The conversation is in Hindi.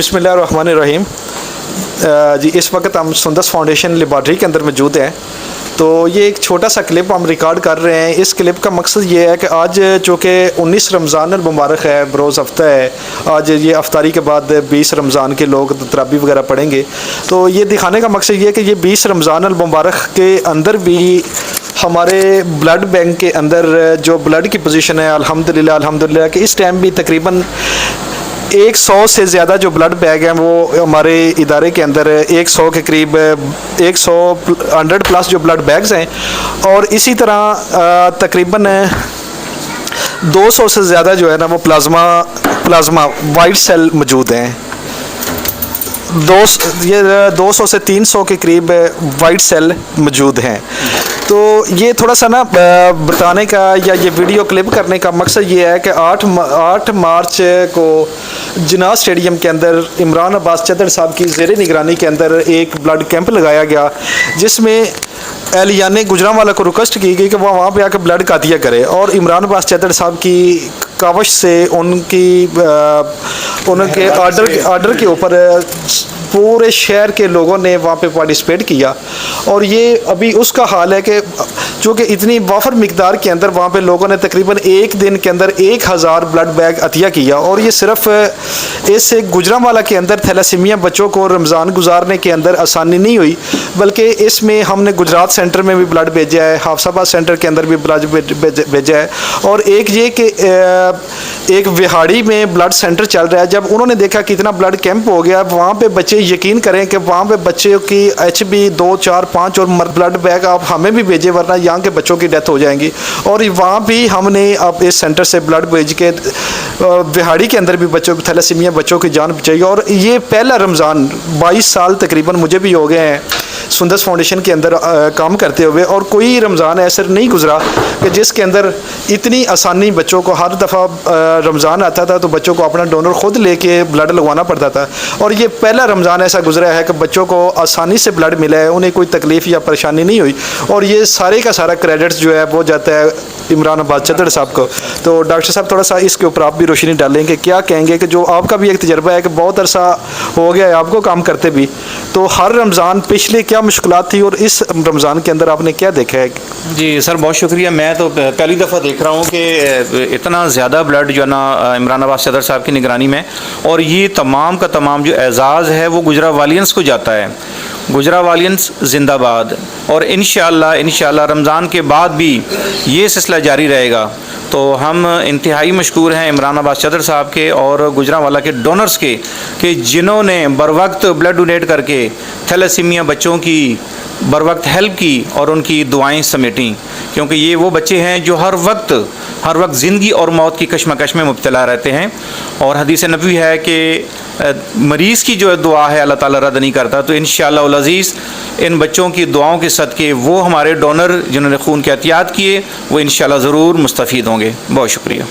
बिस्मिल्लाहिर्रहमानिर्रहीम। जी इस वक्त हम सुंदस फाउंडेशन लेबॉर्ट्री के अंदर मौजूद हैं। तो ये एक छोटा सा क्लिप हम रिकॉर्ड कर रहे हैं। इस क्लिप का मकसद ये है कि आज चूँकि 19 रमज़ान मुबारक है, बरोज़ हफ्ता है। आज ये अफ्तारी के बाद 20 रमज़ान के लोग तराबी वगैरह पढ़ेंगे। तो ये दिखाने का मकसद ये है कि ये 20 रमज़ान मुबारक के अंदर भी हमारे ब्लड बैंक के अंदर जो ब्लड की पोजीशन है अल्हम्दुलिल्लाह कि इस टाइम भी तकरीबन 100 से ज़्यादा जो ब्लड बैग हैं वो हमारे इदारे के अंदर 100 के करीब 100 प्लस जो ब्लड बैग्स हैं। और इसी तरह तकरीबन 200 से ज़्यादा जो है ना वो प्लाज्मा वाइट सेल मौजूद हैं। 200 से 300 के करीब वाइट सेल मौजूद हैं। तो ये थोड़ा सा ना बताने का या ये वीडियो क्लिप करने का मकसद ये है कि 8 मार्च को जिन्ना स्टेडियम के अंदर इमरान अब्बास चद्दड़ साहब की ज़ेरे निगरानी के अंदर एक ब्लड कैंप लगाया गया, जिसमें एहलियाने गुजरांवाला को रिक्वेस्ट की गई कि वह वहाँ पे आकर ब्लड कातिया करे। और इमरान अब्बास चद्दड़ साहब की कावश से उनके आर्डर के ऊपर पूरे शहर के लोगों ने वहाँ पे पार्टिसिपेट किया। और ये अभी उसका हाल है कि चूँकि इतनी वाफर मिकदार के अंदर वहाँ पे लोगों ने तकरीबन एक दिन के अंदर 1000 ब्लड बैग अतिया किया। और ये सिर्फ इससे गुजरांवाला के अंदर थैलासीमिया बच्चों को रमज़ान गुजारने के अंदर आसानी नहीं हुई, बल्कि इसमें हमने गुजरात सेंटर में भी ब्लड भेजा है, हाफसाबाद सेंटर के अंदर भी ब्लड भेजा है। और एक ये कि एक विहाड़ी में ब्लड सेंटर चल रहा है। जब उन्होंने देखा कि इतना ब्लड कैंप हो गया, वहाँ पे बच्चे यकीन करें कि वहाँ पे बच्चे की HB 2, 4, 5 और ब्लड बैग आप हमें भी भेजे, वरना यहाँ के बच्चों की डेथ हो जाएंगी। और वहाँ भी हमने अब इस सेंटर से ब्लड भेज के विहाड़ी के अंदर भी बच्चों थैलासीमिया बच्चों की जान बचाई। और ये पहला रमज़ान 22 साल तकरीबन मुझे भी हो गए हैं सुंदस फाउंडेशन के अंदर काम करते हुए, और कोई रमज़ान ऐसा नहीं गुजरा कि जिसके अंदर इतनी आसानी बच्चों को हर दफ़ा रमज़ान आता था तो बच्चों को अपना डोनर ख़ुद लेके ब्लड लगवाना पड़ता था। और ये पहला रमज़ान ऐसा गुजरा है कि बच्चों को आसानी से ब्लड मिला है, उन्हें कोई तकलीफ़ या परेशानी नहीं हुई। और ये सारे का सारा क्रेडिट जो है वो जाता है इमरान अब्बास चद्दड़ साहब को। तो डॉक्टर साहब थोड़ा सा इसके ऊपर आप भी रोशनी डालेंगे, क्या कहेंगे कि जो आपका भी एक तजर्बा है कि बहुत अरसा हो गया है आपको काम करते भी, तो हर रमज़ान पिछले क्या मुश्किलात थी और इस रमज़ान के अंदर आपने क्या देखा है? जी सर, बहुत शुक्रिया। मैं तो पहली दफ़ा देख रहा हूँ कि इतना ज़्यादा ब्लड जो है ना इमरान अब्बास चद्दड़ साहब की निगरानी में, और ये तमाम का तमाम जो एजाज़ है वो गुजरावालियंस को जाता है। गुजरावालियंस जिंदाबाद। और इंशाअल्लाह रमज़ान के बाद भी ये सिलसिला जारी रहेगा। तो हम इंतहाई मशकूर हैं इमरान अब्बास चद्दड़ साहब के और गुजरांवाला के डोनर्स के कि जिन्होंने बर वक्त ब्लड डोनेट करके थैलासीमिया बच्चों की बर वक्त हेल्प की और उनकी दुआएं समेटी, क्योंकि ये वो बच्चे हैं जो हर वक्त ज़िंदगी और मौत की कश्मकश में मुब्तला रहते हैं। और हदीस नबवी है कि मरीज़ की जो दुआ है अल्लाह ताला रद्द नहीं करता। तो इंशाअल्लाह उल अज़ीज़ इन बच्चों की दुआओं के सदक़े वो हमारे डोनर जिन्होंने खून के एहतियात किए वो इंशाअल्लाह ज़रूर मुस्तफ़ीद होंगे। बहुत शुक्रिया।